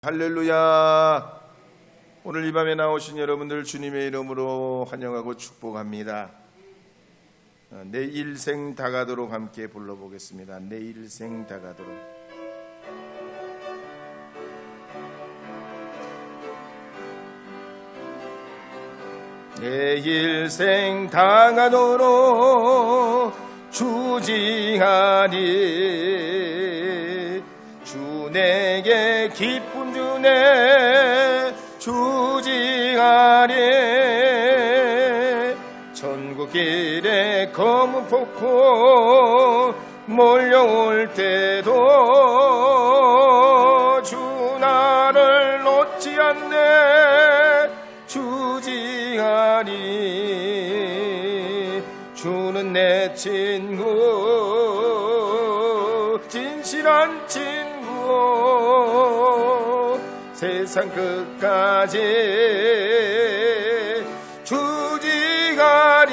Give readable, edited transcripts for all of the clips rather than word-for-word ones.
할렐루야. 오늘 이 밤에 나오신 여러분들 주님의 이름으로 환영하고 축복합니다. 내 일생 다가도록 함께 불러보겠습니다. 내 일생 다가도록. 내 일생 다가도록 주지하리. 주 내게 기쁨 주네 주지하리. 전국길에 검은 폭포 몰려올 때도 주 나를 놓지 않네 주지하리. 주는 내 친구 진실한 친구 세상 끝까지 주지하리.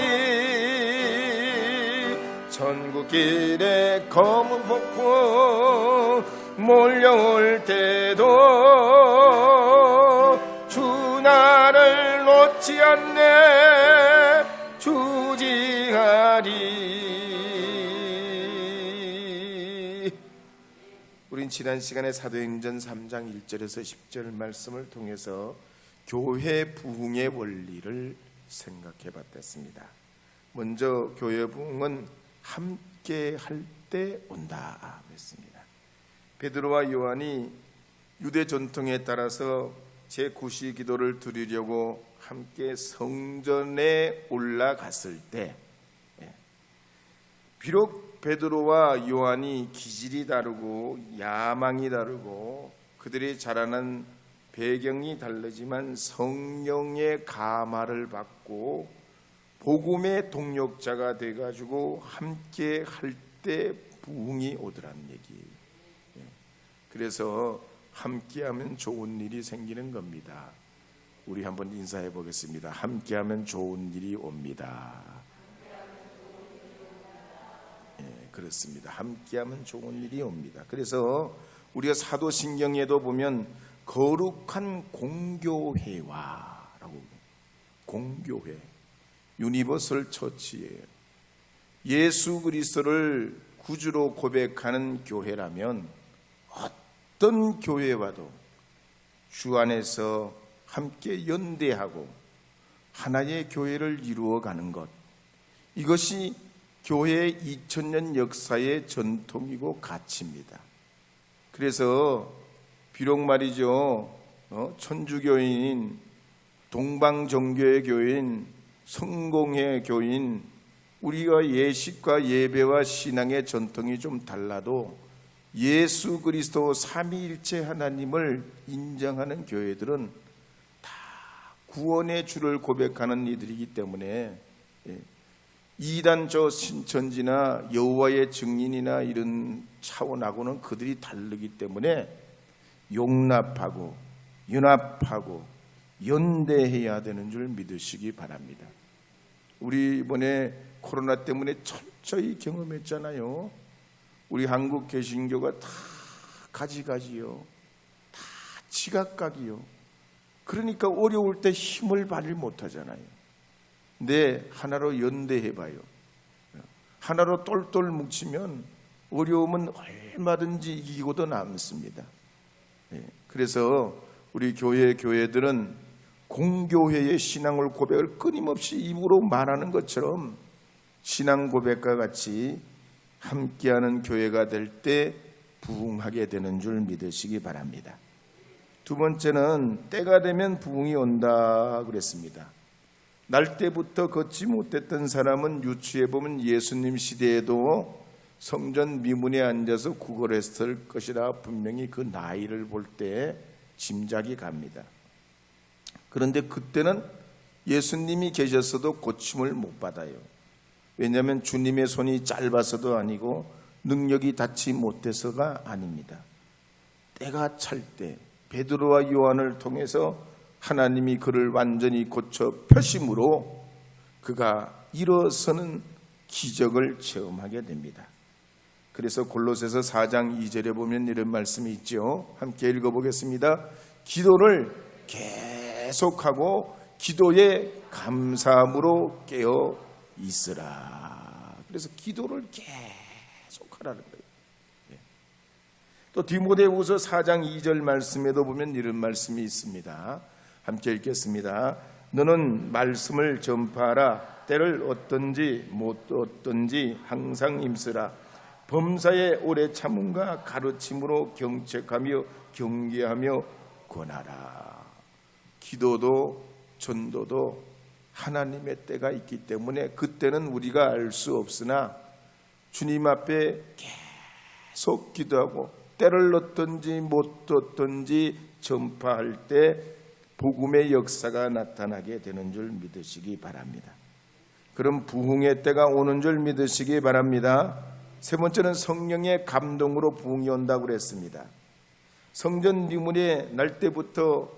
전국길에 검은 폭포 몰려올 때도 주 나를 놓지 않네 주지하리. 우린 지난 시간에 사도행전 3장 1절에서 10절 말씀을 통해서 교회 부흥의 원리를 생각해 봤습니다. 먼저 교회 부흥은 함께 할 때 온다 했습니다. 베드로와 요한이 유대 전통에 따라서 제9시 기도를 드리려고 함께 성전에 올라갔을 때, 비록 베드로와 요한이 기질이 다르고 야망이 다르고 그들이 자라난 배경이 다르지만 성령의 감화를 받고 복음의 동력자가 돼가지고 함께 할 때 부흥이 오더라는 얘기예요. 그래서 함께하면 좋은 일이 생기는 겁니다. 우리 한번 인사해 보겠습니다. 함께하면 좋은 일이 옵니다. 그렇습니다. 함께하면 좋은 일이 옵니다. 그래서 우리가 사도신경에도 보면 거룩한 공교회와라고, 공교회, 유니버설 처치예요. 예수 그리스도를 구주로 고백하는 교회라면 어떤 교회와도 주 안에서 함께 연대하고 하나의 교회를 이루어가는 것, 이것이 교회의 2000년 역사의 전통이고 가치입니다. 그래서 비록 말이죠, 천주교인, 동방정교의 교인, 성공회 교인, 우리가 예식과 예배와 신앙의 전통이 좀 달라도 예수 그리스도 삼위일체 하나님을 인정하는 교회들은 다 구원의 주를 고백하는 이들이기 때문에 이단조 신천지나 여호와의 증인이나 이런 차원하고는 그들이 다르기 때문에 용납하고 연합하고 연대해야 되는 줄 믿으시기 바랍니다. 우리 이번에 코로나 때문에 철저히 경험했잖아요. 우리 한국 개신교가 다 가지가지요, 다 지각각이요. 그러니까 어려울 때 힘을 발휘 못하잖아요. 근데 하나로 연대해봐요. 하나로 똘똘 뭉치면 어려움은 얼마든지 이기고도 남습니다. 그래서 우리 교회들은 공교회의 신앙을 고백을 끊임없이 입으로 말하는 것처럼 신앙 고백과 같이 함께하는 교회가 될 때 부흥하게 되는 줄 믿으시기 바랍니다. 두 번째는 때가 되면 부흥이 온다 그랬습니다. 날 때부터 걷지 못했던 사람은 유추해보면 예수님 시대에도 성전 미문에 앉아서 구걸했을 것이라 분명히 그 나이를 볼 때 짐작이 갑니다. 그런데 그때는 예수님이 계셨어도 고침을 못 받아요. 왜냐하면 주님의 손이 짧아서도 아니고 능력이 닿지 못해서가 아닙니다. 때가 찰 때 베드로와 요한을 통해서 하나님이 그를 완전히 고쳐 펴심으로 그가 일어서는 기적을 체험하게 됩니다. 그래서 골로새서 4장 2절에 보면 이런 말씀이 있죠. 함께 읽어보겠습니다. 기도를 계속하고 기도에 감사함으로 깨어 있으라. 그래서 기도를 계속하라는 거예요. 또 디모데후서 4장 2절 말씀에도 보면 이런 말씀이 있습니다. 함께 읽겠습니다. 너는 말씀을 전파하라. 때를 얻든지 못 얻든지 항상 힘쓰라. 범사에 오래 참음과 가르침으로 경책하며 경계하며 권하라. 기도도 전도도 하나님의 때가 있기 때문에 그때는 우리가 알 수 없으나 주님 앞에 계속 기도하고 때를 얻든지 못 얻든지 전파할 때 복음의 역사가 나타나게 되는 줄 믿으시기 바랍니다. 그럼 부흥의 때가 오는 줄 믿으시기 바랍니다. 세 번째는 성령의 감동으로 부흥이 온다고 그랬습니다. 성전 유물에 날 때부터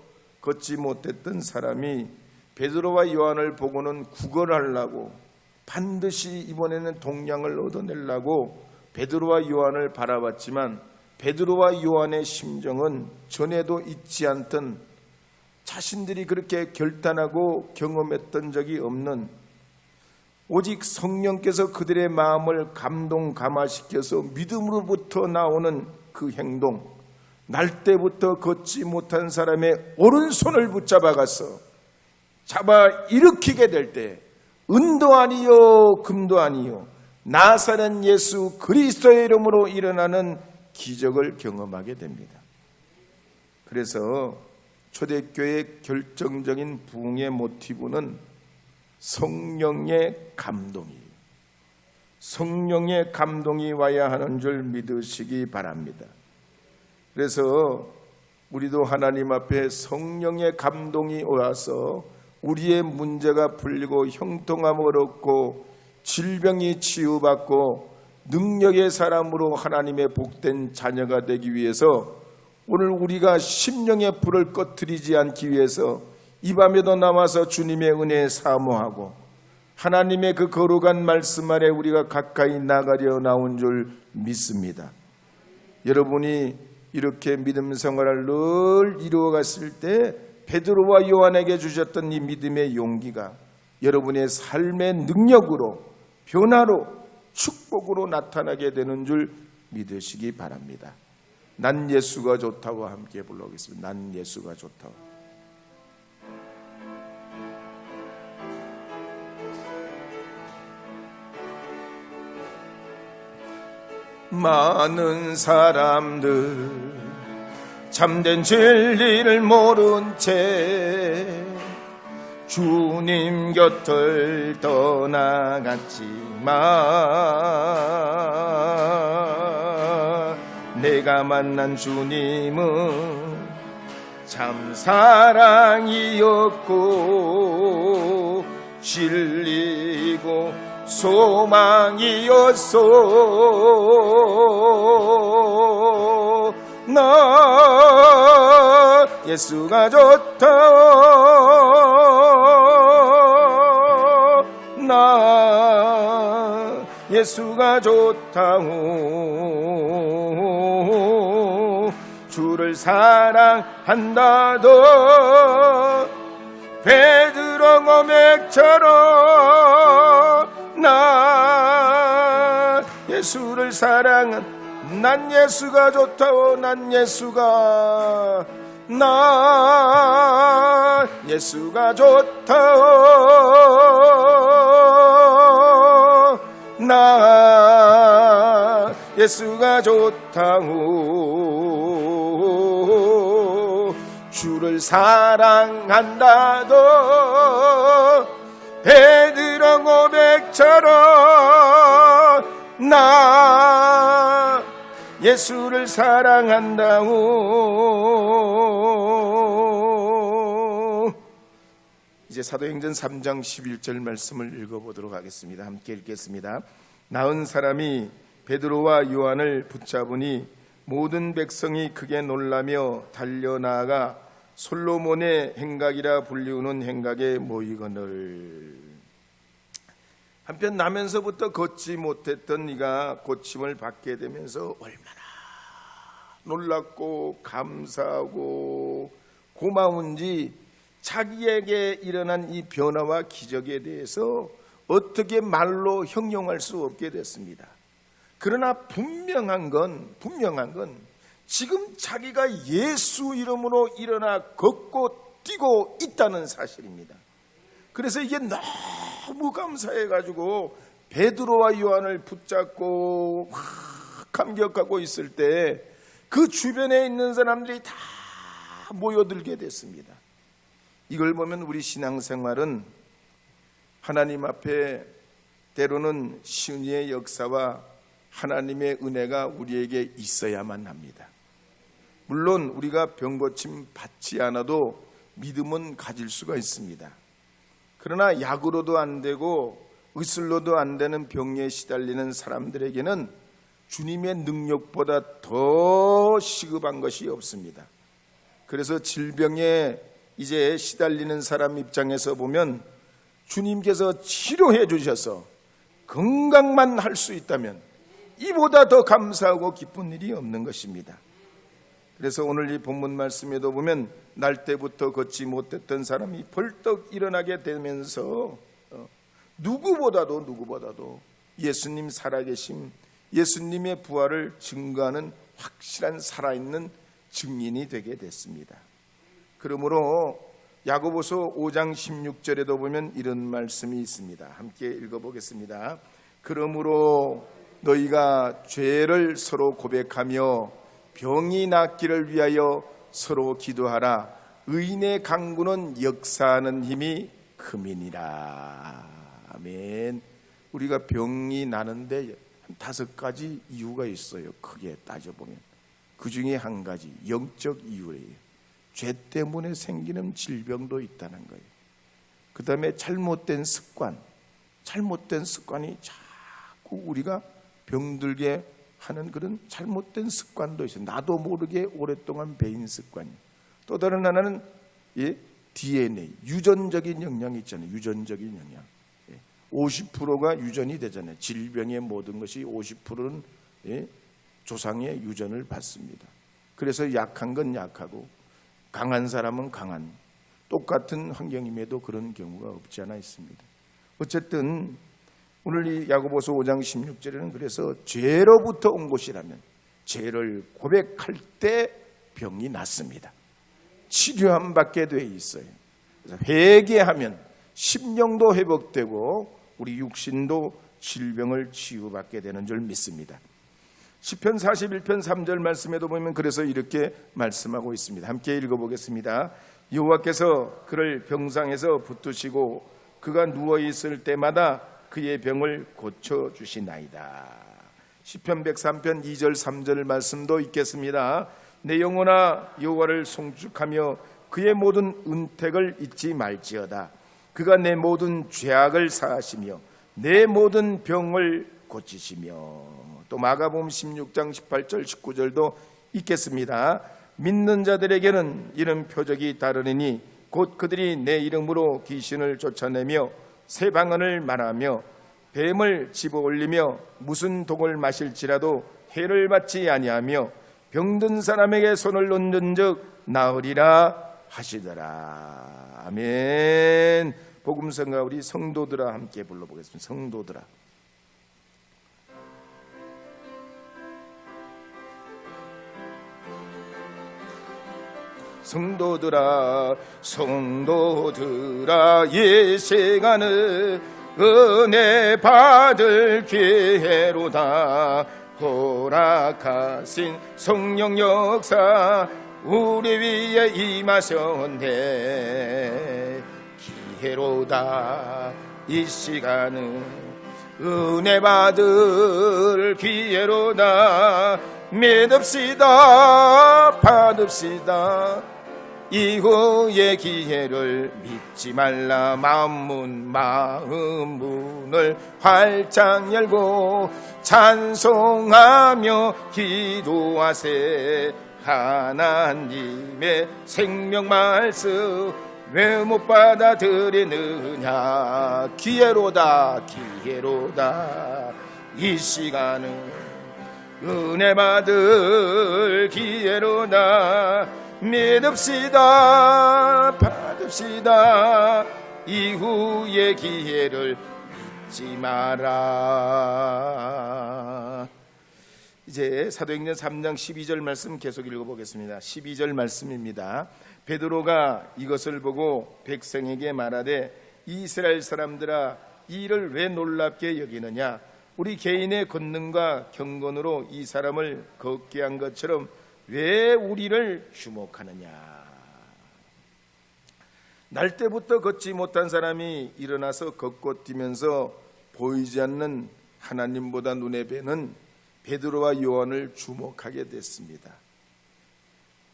걷지 못했던 사람이 베드로와 요한을 보고는 구걸하려고 반드시 이번에는 동량을 얻어내려고 베드로와 요한을 바라봤지만 베드로와 요한의 심정은 전에도 잊지 않던 자신들이 그렇게 결단하고 경험했던 적이 없는 오직 성령께서 그들의 마음을 감동 감화시켜서 믿음으로부터 나오는 그 행동, 날 때부터 걷지 못한 사람의 오른손을 붙잡아가서 잡아 일으키게 될 때 은도 아니요 금도 아니요 나사렛 예수 그리스도의 이름으로 일어나는 기적을 경험하게 됩니다. 그래서 초대교회의 결정적인 부흥의 모티브는 성령의 감동이에요. 성령의 감동이 와야 하는 줄 믿으시기 바랍니다. 그래서 우리도 하나님 앞에 성령의 감동이 와서 우리의 문제가 풀리고 형통함을 얻고 질병이 치유받고 능력의 사람으로 하나님의 복된 자녀가 되기 위해서 오늘 우리가 심령의 불을 꺼뜨리지 않기 위해서 이 밤에도 남아서 주님의 은혜에 사모하고 하나님의 그 거룩한 말씀 아래 우리가 가까이 나가려 나온 줄 믿습니다. 여러분이 이렇게 믿음 생활을 늘 이루어갔을 때 베드로와 요한에게 주셨던 이 믿음의 용기가 여러분의 삶의 능력으로 변화로 축복으로 나타나게 되는 줄 믿으시기 바랍니다. 난 예수가 좋다고 함께 불러보겠습니다. 난 예수가 좋다고. 많은 사람들 참된 진리를 모른 채 주님 곁을 떠나갔지만 내가 만난 주님은 참 사랑이었고 진리고 소망이었소. 나 예수가 좋다. 나 예수가 좋다고 주를 사랑한다도 베드로 고백처럼 나 예수를 사랑한 난 예수가 좋다고 난 예수가 좋다고 나 예수가 좋다고 주를 사랑한다도 베드로 고백처럼 나 예수를 사랑한다고. 이제 사도행전 3장 11절 말씀을 읽어보도록 하겠습니다. 함께 읽겠습니다. 나은 사람이 베드로와 요한을 붙잡으니 모든 백성이 크게 놀라며 달려나가 솔로몬의 행각이라 불리우는 행각에 모이거늘. 한편 나면서부터 걷지 못했던 네가 고침을 받게 되면서 얼마나 놀랍고 감사하고 고마운지 자기에게 일어난 이 변화와 기적에 대해서 어떻게 말로 형용할 수 없게 됐습니다. 그러나 분명한 건 지금 자기가 예수 이름으로 일어나 걷고 뛰고 있다는 사실입니다. 그래서 이게 너무 감사해가지고 베드로와 요한을 붙잡고 막 감격하고 있을 때 그 주변에 있는 사람들이 다 모여들게 됐습니다. 이걸 보면 우리 신앙생활은 하나님 앞에 때로는 신의 역사와 하나님의 은혜가 우리에게 있어야만 합니다. 물론 우리가 병고침 받지 않아도 믿음은 가질 수가 있습니다. 그러나 약으로도 안 되고 의술로도 안 되는 병에 시달리는 사람들에게는 주님의 능력보다 더 시급한 것이 없습니다. 그래서 질병에 이제 시달리는 사람 입장에서 보면 주님께서 치료해 주셔서 건강만 할 수 있다면 이보다 더 감사하고 기쁜 일이 없는 것입니다. 그래서 오늘 이 본문 말씀에도 보면 날 때부터 걷지 못했던 사람이 벌떡 일어나게 되면서 누구보다도 예수님 살아계심, 예수님의 부활을 증거하는 확실한 살아있는 증인이 되게 됐습니다. 그러므로 야고보서 5장 16절에도 보면 이런 말씀이 있습니다. 함께 읽어보겠습니다. 그러므로 너희가 죄를 서로 고백하며 병이 낫기를 위하여 서로 기도하라. 의인의 강구는 역사하는 힘이 크미니라. 아멘. 우리가 병이 나는데 한 5가지 이유가 있어요. 크게 따져보면 그 중에 한 가지 영적 이유예요. 죄 때문에 생기는 질병도 있다는 거예요. 그 다음에 잘못된 습관이 자꾸 우리가 병들게 하는 그런 잘못된 습관도 있어요. 나도 모르게 오랫동안 배인 습관이. 또 다른 하나는 DNA, 유전적인 영향이 있잖아요. 유전적인 영향. 50%가 유전이 되잖아요. 질병의 모든 것이 50%는 조상의 유전을 받습니다. 그래서 약한 건 약하고 강한 사람은 강한, 똑같은 환경임에도 그런 경우가 없지 않아 있습니다. 어쨌든 오늘 이 야고보서 5장 16절에는 그래서 죄로부터 온 것이라면 죄를 고백할 때 병이 낫습니다. 치료함 받게 돼 있어요. 그래서 회개하면 심령도 회복되고 우리 육신도 질병을 치유받게 되는 줄 믿습니다. 시편 41편 3절 말씀에도 보면 그래서 이렇게 말씀하고 있습니다. 함께 읽어보겠습니다. 여호와께서 그를 병상에서 붙드시고 그가 누워있을 때마다 그의 병을 고쳐주시나이다. 시편 103편 2절 3절 말씀도 있겠습니다. 내 영혼아 여호와를 송축하며 그의 모든 은택을 잊지 말지어다. 그가 내 모든 죄악을 사하시며 내 모든 병을 고치시며. 또 마가복음 16장 18절 19절도 있겠습니다. 믿는 자들에게는 이런 표적이 따르니 곧 그들이 내 이름으로 귀신을 쫓아내며 새 방언을 말하며 뱀을 집어올리며 무슨 독을 마실지라도 해를 받지 아니하며 병든 사람에게 손을 얹은즉 나으리라 하시더라. 아멘. 복음성가 우리 성도들아 함께 불러보겠습니다. 성도들아. 성도들아 성도들아 이 시간은 은혜 받을 기회로다. 허락하신 성령 역사 우리 위에 임하셨네. 기회로다. 이 시간은 은혜 받을 기회로다. 믿읍시다. 받읍시다. 이후의 기회를 믿지 말라. 마음 문을 활짝 열고 찬송하며 기도하세. 하나님의 생명 말씀 왜 못 받아들이느냐. 기회로다 기회로다. 이 시간은 은혜 받을 기회로다. 믿읍시다 받읍시다. 이후의 기회를 잊지 마라. 이제 사도행전 3장 12절 말씀 계속 읽어보겠습니다. 12절 말씀입니다. 베드로가 이것을 보고 백성에게 말하되 이스라엘 사람들아 이 일을 왜 놀랍게 여기느냐. 우리 개인의 권능과 경건으로 이 사람을 걷게 한 것처럼 왜 우리를 주목하느냐. 날 때부터 걷지 못한 사람이 일어나서 걷고 뛰면서 보이지 않는 하나님보다 눈에 뵈는 베드로와 요한을 주목하게 됐습니다.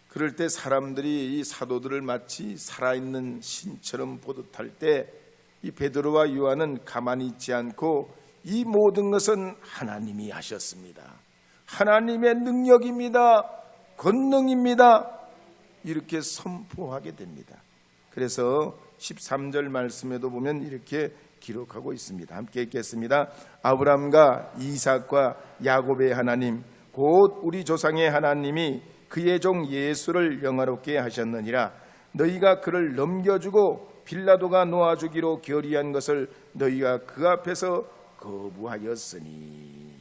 그럴 때 사람들이 이 사도들을 마치 살아있는 신처럼 보듯 할 때 이 베드로와 요한은 가만히 있지 않고 이 모든 것은 하나님이 하셨습니다. 하나님의 능력입니다. 권능입니다. 이렇게 선포하게 됩니다. 그래서 13절 말씀에도 보면 이렇게 기록하고 있습니다. 함께 읽겠습니다. 아브라함과 이삭과 야곱의 하나님 곧 우리 조상의 하나님이 그의 종 예수를 영화롭게 하셨느니라. 너희가 그를 넘겨주고 빌라도가 놓아주기로 결의한 것을 너희가 그 앞에서 거부하였으니.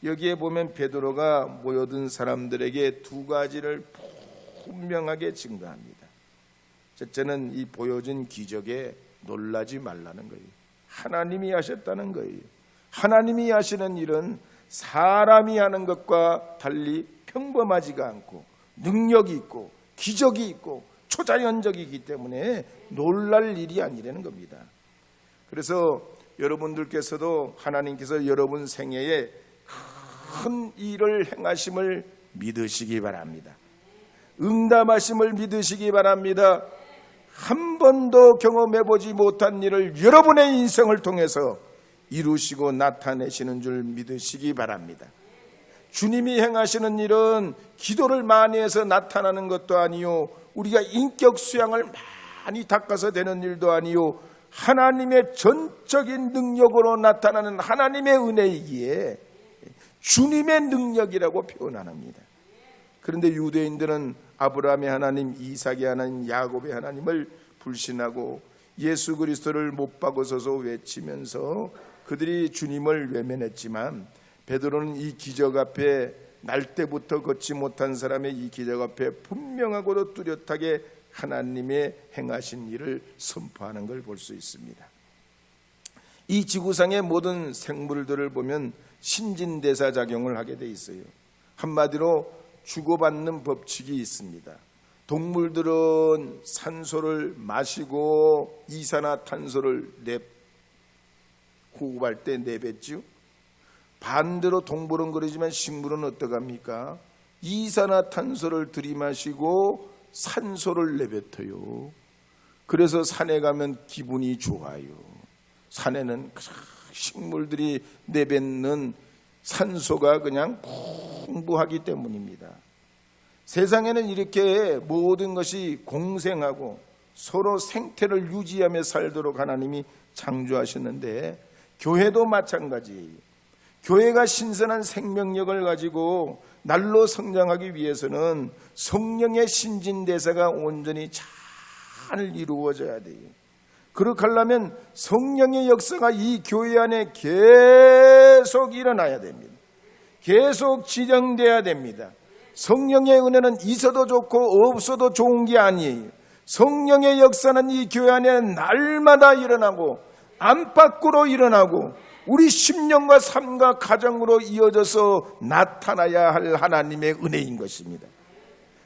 여기에 보면 베드로가 모여든 사람들에게 두 가지를 분명하게 증거합니다. 첫째는 이 보여진 기적에 놀라지 말라는 거예요. 하나님이 하셨다는 거예요. 하나님이 하시는 일은 사람이 하는 것과 달리 평범하지가 않고 능력이 있고 기적이 있고 초자연적이기 때문에 놀랄 일이 아니라는 겁니다. 그래서 여러분들께서도 하나님께서 여러분 생애에 큰 일을 행하심을 믿으시기 바랍니다. 응답하심을 믿으시기 바랍니다. 한 번도 경험해보지 못한 일을 여러분의 인생을 통해서 이루시고 나타내시는 줄 믿으시기 바랍니다. 주님이 행하시는 일은 기도를 많이 해서 나타나는 것도 아니요, 우리가 인격 수양을 많이 닦아서 되는 일도 아니요, 하나님의 전적인 능력으로 나타나는 하나님의 은혜이기에 주님의 능력이라고 표현합니다. 그런데 유대인들은 아브라함의 하나님, 이삭의 하나님, 야곱의 하나님을 불신하고 예수 그리스도를 못 박아서서 외치면서 그들이 주님을 외면했지만, 베드로는 이 기적 앞에, 날 때부터 걷지 못한 사람의 이 기적 앞에 분명하고도 뚜렷하게 하나님의 행하신 일을 선포하는 걸 볼 수 있습니다. 이 지구상의 모든 생물들을 보면 신진대사 작용을 하게 돼 있어요. 한마디로 주고받는 법칙이 있습니다. 동물들은 산소를 마시고 이산화탄소를 호흡할 때 내뱉죠. 반대로 동물은 그러지만 식물은 어떡합니까? 이산화탄소를 들이마시고 산소를 내뱉어요. 그래서 산에 가면 기분이 좋아요. 산에는 식물들이 내뱉는 산소가 그냥 풍부하기 때문입니다. 세상에는 이렇게 모든 것이 공생하고 서로 생태를 유지하며 살도록 하나님이 창조하셨는데, 교회도 마찬가지예요. 교회가 신선한 생명력을 가지고 날로 성장하기 위해서는 성령의 신진대사가 온전히 잘 이루어져야 돼요. 그렇게 하려면 성령의 역사가 이 교회 안에 계속 일어나야 됩니다. 계속 진행돼야 됩니다. 성령의 은혜는 있어도 좋고 없어도 좋은 게 아니에요. 성령의 역사는 이 교회 안에 날마다 일어나고 안팎으로 일어나고 우리 심령과 삶과 가정으로 이어져서 나타나야 할 하나님의 은혜인 것입니다.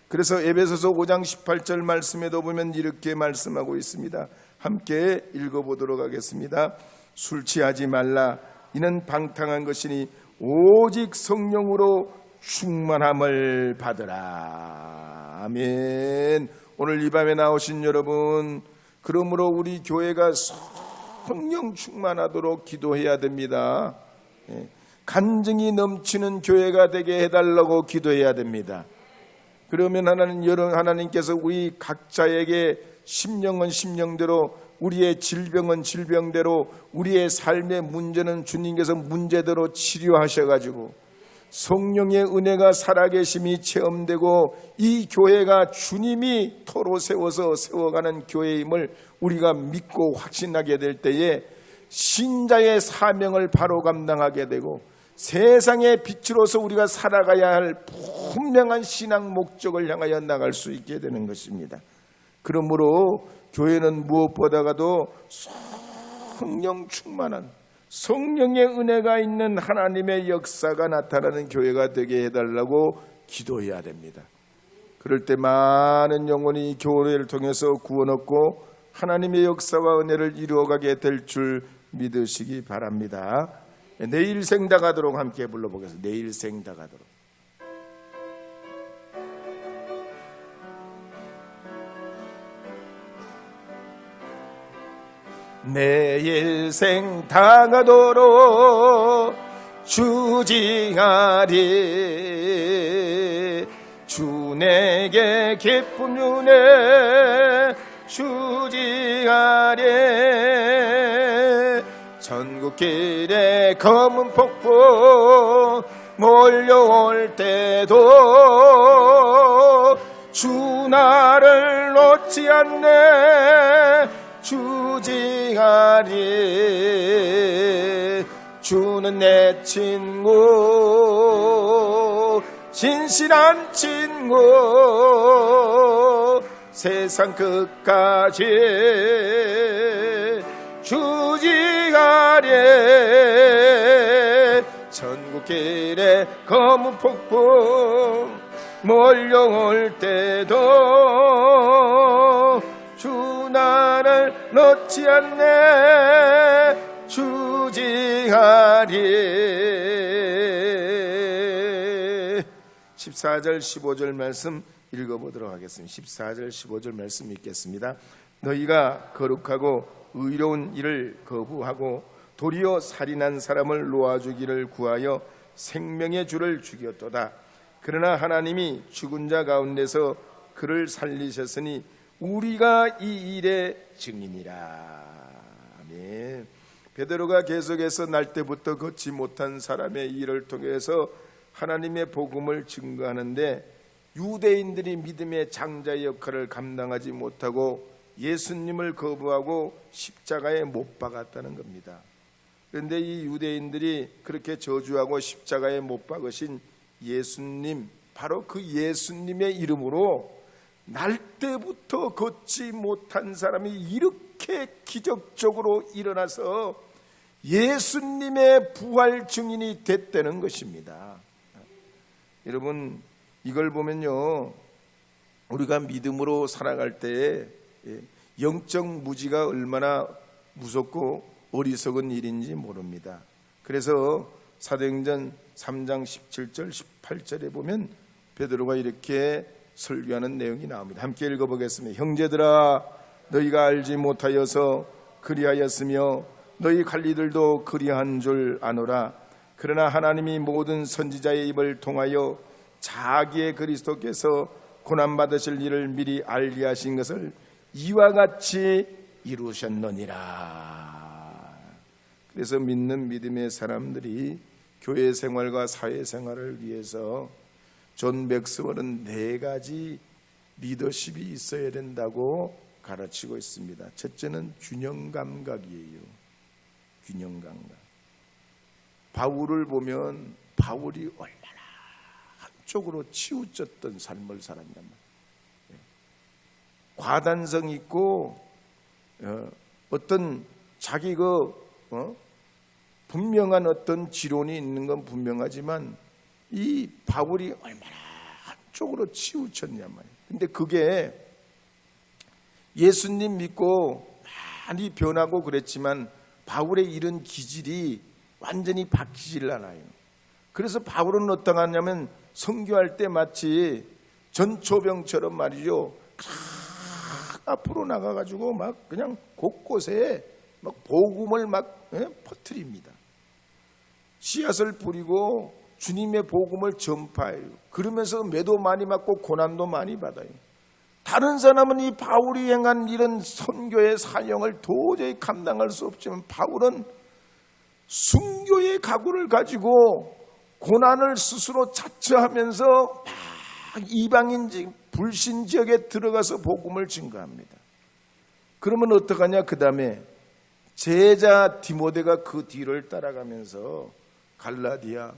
그래서 에베소서 5장 18절 말씀에도 보면 이렇게 말씀하고 있습니다. 함께 읽어보도록 하겠습니다. 술 취하지 말라. 이는 방탕한 것이니 오직 성령으로 충만함을 받으라. 아멘. 오늘 이 밤에 나오신 여러분, 그러므로 우리 교회가 성령 충만하도록 기도해야 됩니다. 간증이 넘치는 교회가 되게 해달라고 기도해야 됩니다. 그러면 하나님께서 우리 각자에게 심령은 심령대로, 우리의 질병은 질병대로, 우리의 삶의 문제는 주님께서 문제대로 치료하셔가지고 성령의 은혜가 살아계심이 체험되고 이 교회가 주님이 토로 세워가는 교회임을 우리가 믿고 확신하게 될 때에 신자의 사명을 바로 감당하게 되고 세상의 빛으로서 우리가 살아가야 할 분명한 신앙 목적을 향하여 나갈 수 있게 되는 것입니다. 그러므로 교회는 무엇보다도 성령 충만한, 성령의 은혜가 있는 하나님의 역사가 나타나는 교회가 되게 해달라고 기도해야 됩니다. 그럴 때 많은 영혼이 교회를 통해서 구원 얻고 하나님의 역사와 은혜를 이루어가게 될 줄 믿으시기 바랍니다. 내 일생 다가도록 함께 불러보겠습니다. 내 일생 다가도록. 내 일생 다가도록 주지하리. 주 내게 기쁨 주네 주지하리. 전국길에 검은 폭포 몰려올 때도 주 나를 놓지 않네 주지하리. 주는 내 친구, 진실한 친구, 세상 끝까지 주지하리. 전국길에 검은 폭포 몰려올 때도 주 나를 놓지 않네 주지하리. 14절 15절 말씀 읽어보도록 하겠습니다. 14절 15절 말씀 읽겠습니다. 너희가 거룩하고 의로운 일을 거부하고 도리어 살인한 사람을 놓아주기를 구하여 생명의 주를 죽였도다. 그러나 하나님이 죽은 자 가운데서 그를 살리셨으니 우리가 이 일의 증인이라. 아멘. 베드로가 계속해서 날 때부터 걷지 못한 사람의 일을 통해서 하나님의 복음을 증거하는데 유대인들이 믿음의 장자의 역할을 감당하지 못하고 예수님을 거부하고 십자가에 못 박았다는 겁니다. 그런데 이 유대인들이 그렇게 저주하고 십자가에 못 박으신 예수님, 바로 그 예수님의 이름으로 날 때부터 걷지 못한 사람이 이렇게 기적적으로 일어나서 예수님의 부활 증인이 됐다는 것입니다. 여러분, 이걸 보면요, 우리가 믿음으로 살아갈 때에 영적 무지가 얼마나 무섭고 어리석은 일인지 모릅니다. 그래서 사도행전 3장 17절 18절에 보면 베드로가 이렇게 설교하는 내용이 나옵니다. 함께 읽어보겠습니다. 형제들아, 너희가 알지 못하여서 그리하였으며 너희 관리들도 그리한 줄 아노라. 그러나 하나님이 모든 선지자의 입을 통하여 자기의 그리스도께서 고난받으실 일을 미리 알게 하신 것을 이와 같이 이루셨느니라. 그래서 믿는 믿음의 사람들이 교회 생활과 사회 생활을 위해서 존 맥스웰은 4가지 리더십이 있어야 된다고 가르치고 있습니다. 첫째는 균형 감각이에요. 균형 감각. 바울을 보면 바울이 얼마나 한쪽으로 치우쳤던 삶을 살았냔 말이에요. 과단성 있고 어떤 자기 분명한 어떤 지론이 있는 건 분명하지만 이 바울이 얼마나 한쪽으로 치우쳤냐 말이에요. 근데 그게 예수님 믿고 많이 변하고 그랬지만 바울의 이런 기질이 완전히 바뀌질 않아요. 그래서 바울은 어떠하냐면 선교할 때 마치 전초병처럼 말이죠, 앞으로 나가가지고 막 그냥 곳곳에 막 복음을 막 퍼뜨립니다. 씨앗을 뿌리고 주님의 복음을 전파해요. 그러면서 매도 많이 맞고 고난도 많이 받아요. 다른 사람은 이 바울이 행한 이런 선교의 사명을 도저히 감당할 수 없지만 바울은 순교의 각오를 가지고 고난을 스스로 자처하면서 막 이방인 불신 지역에 들어가서 복음을 증거합니다. 그러면 어떡하냐? 그 다음에 제자 디모데가 그 뒤를 따라가면서 갈라디아,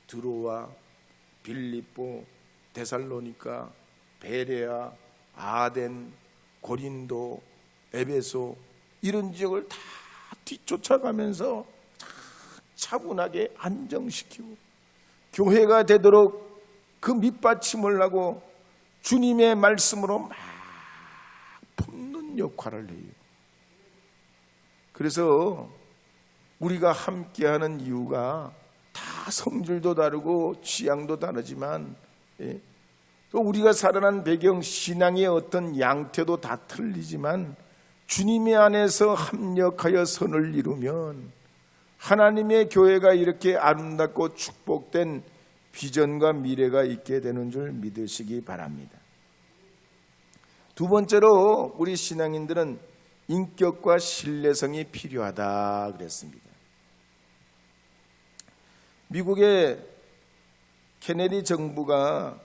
드로아, 빌립보, 데살로니가, 베레아, 아덴, 고린도, 에베소 이런 지역을 다 뒤쫓아가면서 차분하게 안정시키고 교회가 되도록 그 밑받침을 하고 주님의 말씀으로 막 품는 역할을 해요. 그래서 우리가 함께하는 이유가 다 성질도 다르고 취향도 다르지만 또 우리가 살아난 배경, 신앙의 어떤 양태도 다 틀리지만 주님의 안에서 합력하여 선을 이루면 하나님의 교회가 이렇게 아름답고 축복된 비전과 미래가 있게 되는 줄 믿으시기 바랍니다. 두 번째로 우리 신앙인들은 인격과 신뢰성이 필요하다 그랬습니다. 미국의 케네디 정부가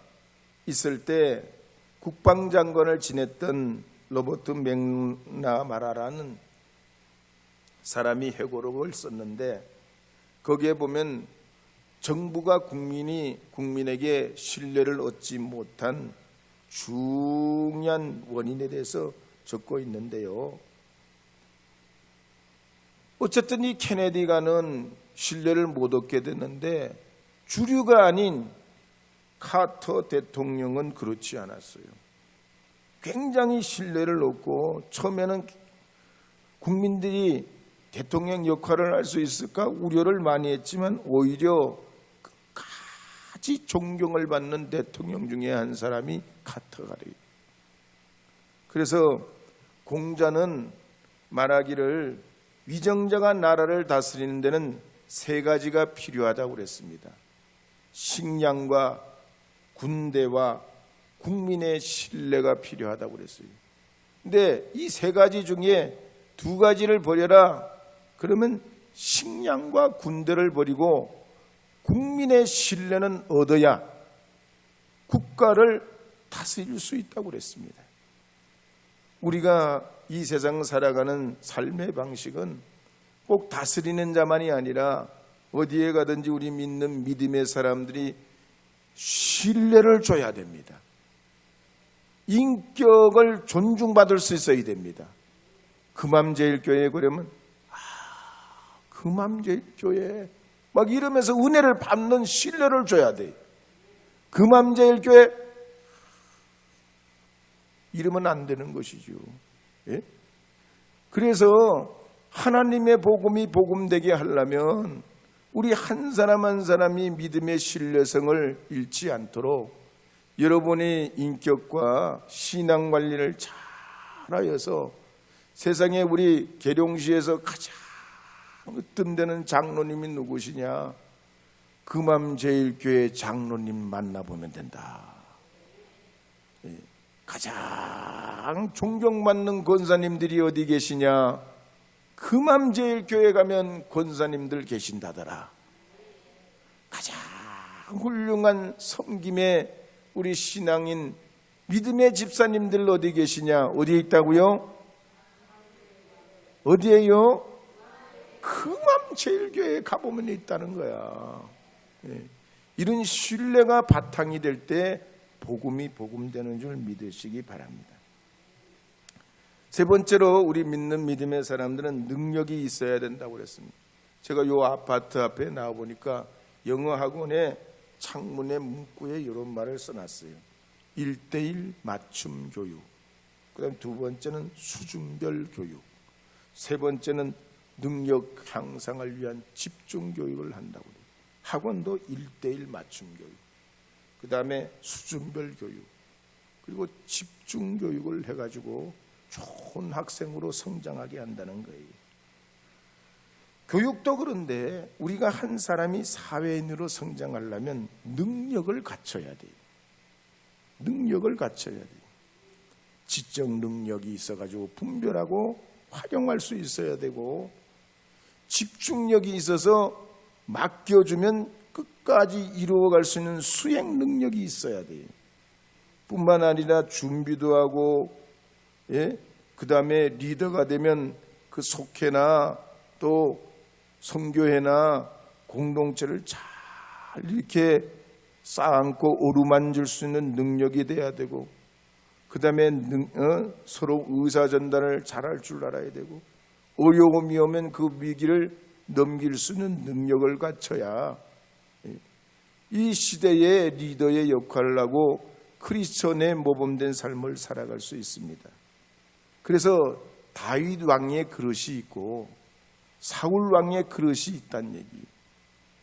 있을 때 국방장관을 지냈던 로버트 맥나마라라는 사람이 회고록을 썼는데 거기에 보면 정부가 국민에게 신뢰를 얻지 못한 중요한 원인에 대해서 적고 있는데요. 어쨌든 이 케네디가는 신뢰를 못 얻게 됐는데 주류가 아닌 카터 대통령은 그렇지 않았어요. 굉장히 신뢰를 얻고 처음에는 국민들이 대통령 역할을 할 수 있을까 우려를 많이 했지만 오히려 끝까지 존경을 받는 대통령 중에 한 사람이 카터가 돼요. 그래서 공자는 말하기를 위정자가 나라를 다스리는 데는 세 가지가 필요하다고 그랬습니다. 식량과 군대와 국민의 신뢰가 필요하다고 그랬어요. 근데 이 세 가지 중에 두 가지를 버려라. 그러면 식량과 군대를 버리고 국민의 신뢰는 얻어야 국가를 다스릴 수 있다고 그랬습니다. 우리가 이 세상 살아가는 삶의 방식은 꼭 다스리는 자만이 아니라 어디에 가든지 우리 믿는 믿음의 사람들이 신뢰를 줘야 됩니다. 인격을 존중받을 수 있어야 됩니다. 금암제일교회에 그러면 금암제일교회 막 이러면서 은혜를 받는 신뢰를 줘야 돼. 금암제일교회 이러면 안 되는 것이죠. 예? 그래서 하나님의 복음이 복음되게 하려면 우리 한 사람 한 사람이 믿음의 신뢰성을 잃지 않도록 여러분의 인격과 신앙관리를 잘하여서 세상에 우리 계룡시에서 가장 뜸되는 장로님이 누구시냐? 금암제일교회 장로님 만나보면 된다. 가장 존경받는 권사님들이 어디 계시냐? 금암제일교회 가면 권사님들 계신다더라. 가장 훌륭한 섬김의 우리 신앙인 믿음의 집사님들 어디 계시냐? 어디에 있다고요? 어디에요? 금암제일교회에 가보면 있다는 거야. 이런 신뢰가 바탕이 될 때 복음이 복음되는 줄 믿으시기 바랍니다. 세 번째로 우리 믿는 믿음의 사람들은 능력이 있어야 된다고 그랬습니다. 제가 요 아파트 앞에 나와보니까 영어 학원에 창문에 문구에 이런 말을 써놨어요. 1:1 맞춤 교육. 그 다음 두 번째는 수준별 교육. 세 번째는 능력 향상을 위한 집중 교육을 한다고 그래요. 학원도 1:1 맞춤 교육. 그 다음에 수준별 교육. 그리고 집중 교육을 해가지고 좋은 학생으로 성장하게 한다는 거예요. 교육도 그런데 우리가 한 사람이 사회인으로 성장하려면 능력을 갖춰야 돼요. 능력을 갖춰야 돼요. 지적 능력이 있어가지고 분별하고 활용할 수 있어야 되고, 집중력이 있어서 맡겨주면 끝까지 이루어갈 수 있는 수행 능력이 있어야 돼요. 뿐만 아니라 준비도 하고, 그 다음에 리더가 되면 그 속회나 또 선교회나 공동체를 잘 이렇게 쌓아안고 어루만질 수 있는 능력이 돼야 되고, 그 다음에 서로 의사전달을 잘할 줄 알아야 되고, 어려움이 오면 그 위기를 넘길 수 있는 능력을 갖춰야 이 시대의 리더의 역할을 하고 크리스천의 모범된 삶을 살아갈 수 있습니다. 그래서 다윗 왕의 그릇이 있고 사울 왕의 그릇이 있다는 얘기.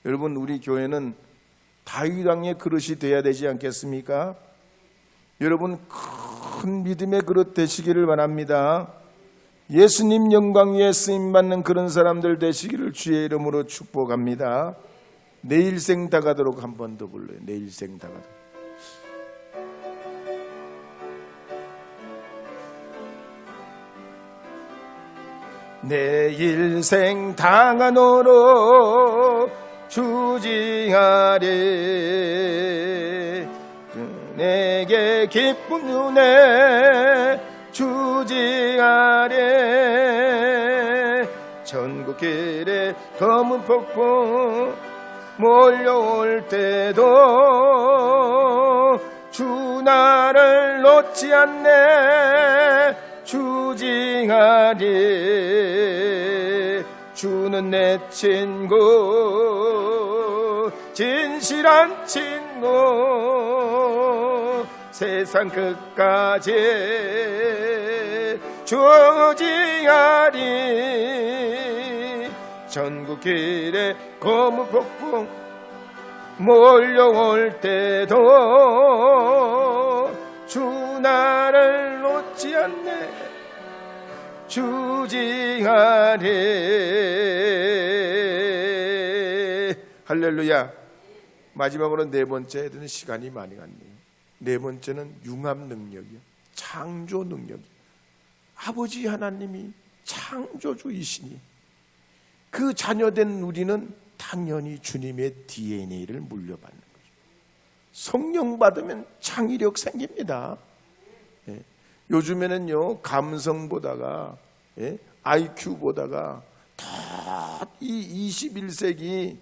여러분, 우리 교회는 다윗 왕의 그릇이 돼야 되지 않겠습니까? 여러분, 큰 믿음의 그릇 되시기를 바랍니다. 예수님 영광 위에 쓰임받는 그런 사람들 되시기를 주의 이름으로 축복합니다. 내 일생 다가도록 한 번 더 불러요. 내 일생 다가도록. 내 일생 당하노로 주징하리, 내게 기쁜 은혜 주징하리. 전국길에 검은 폭풍 몰려올 때도 주 나를 놓지 않네 주징하리. 주는 내 친구, 진실한 친구, 세상 끝까지 주징하리. 전국 길에 검은 폭풍 몰려올 때도 주 나를 놓지 않네 주징하리. 할렐루야. 마지막으로 네 번째 해야 되는 시간이 많이 갔네요. 네 번째는 융합 능력이요, 창조 능력. 아버지 하나님이 창조주이시니 그 자녀된 우리는 당연히 주님의 DNA를 물려받는 거죠. 성령 받으면 창의력 생깁니다. 요즘에는요, 감성보다가 IQ보다가 더 이 21세기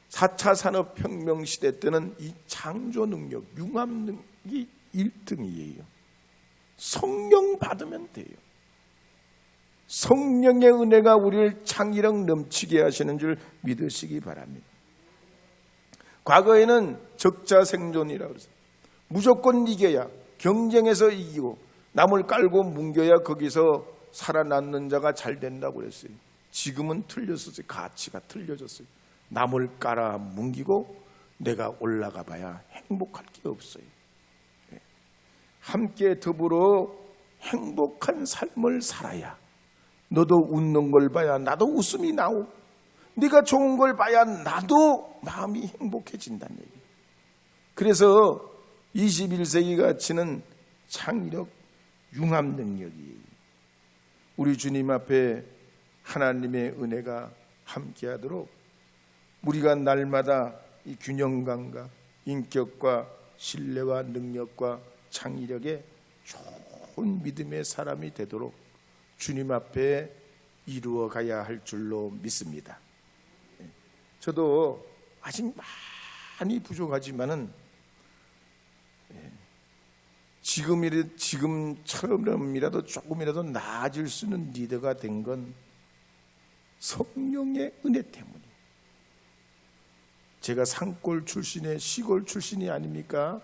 4차 산업혁명 시대 때는 이 창조 능력, 융합 능력이 1등이에요. 성령 받으면 돼요. 성령의 은혜가 우리를 창의력 넘치게 하시는 줄 믿으시기 바랍니다. 과거에는 적자 생존이라고 해서 무조건 이겨야, 경쟁에서 이기고 남을 깔고 뭉겨야 거기서 살아남는 자가 잘 된다고 그랬어요. 지금은 틀렸었어요. 가치가 틀려졌어요. 남을 깔아 뭉기고 내가 올라가 봐야 행복할 게 없어요. 함께 더불어 행복한 삶을 살아야, 너도 웃는 걸 봐야 나도 웃음이 나오고, 네가 좋은 걸 봐야 나도 마음이 행복해진다는 얘기예요. 그래서 21세기 가치는 창의력, 융합 능력이에요. 우리 주님 앞에 하나님의 은혜가 함께하도록 우리가 날마다 이 균형감과 인격과 신뢰와 능력과 창의력의 좋은 믿음의 사람이 되도록 주님 앞에 이루어 가야 할 줄로 믿습니다. 저도 아직 많이 부족하지만은 지금처럼이라도 조금이라도 나아질 수 있는 리더가 된 건 성령의 은혜 때문이에요. 제가 산골 출신의 시골 출신이 아닙니까?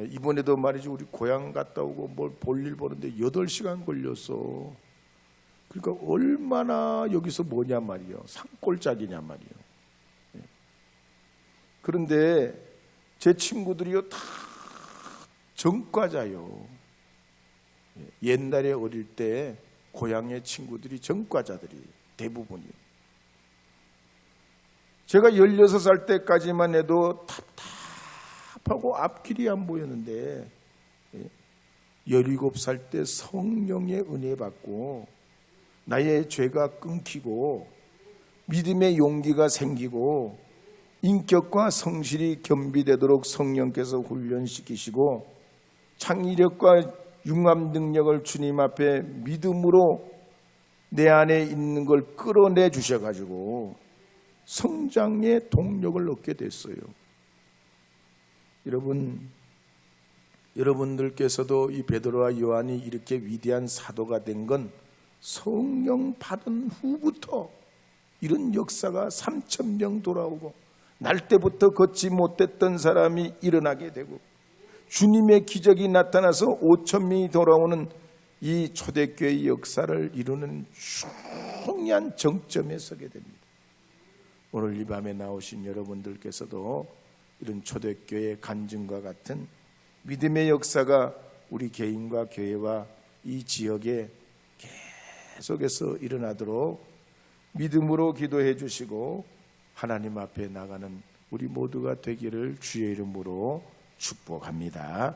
이번에도 말이죠, 우리 고향 갔다 오고 뭘 볼일 보는데 8시간 걸렸어. 그러니까 얼마나 여기서 뭐냐 말이요, 산골짜기냐 말이요. 그런데 제 친구들이요 다 전과자요. 옛날에 어릴 때 고향의 친구들이 전과자들이 대부분이요. 제가 16살 때까지만 해도 답답하고 앞길이 안 보였는데 17살 때 성령의 은혜 받고 나의 죄가 끊기고 믿음의 용기가 생기고 인격과 성실이 겸비되도록 성령께서 훈련시키시고 창의력과 융합 능력을 주님 앞에 믿음으로 내 안에 있는 걸 끌어내 주셔가지고 성장의 동력을 얻게 됐어요. 여러분들께서도 이 베드로와 요한이 이렇게 위대한 사도가 된 건 성령 받은 후부터 이런 역사가 3,000명 돌아오고 날 때부터 걷지 못했던 사람이 일어나게 되고 주님의 기적이 나타나서 5,000명이 돌아오는 이 초대교회의 역사를 이루는 중요한 정점에 서게 됩니다. 오늘 이 밤에 나오신 여러분들께서도 이런 초대교회의 간증과 같은 믿음의 역사가 우리 개인과 교회와 이 지역에 계속해서 일어나도록 믿음으로 기도해 주시고 하나님 앞에 나가는 우리 모두가 되기를 주의 이름으로 축복합니다.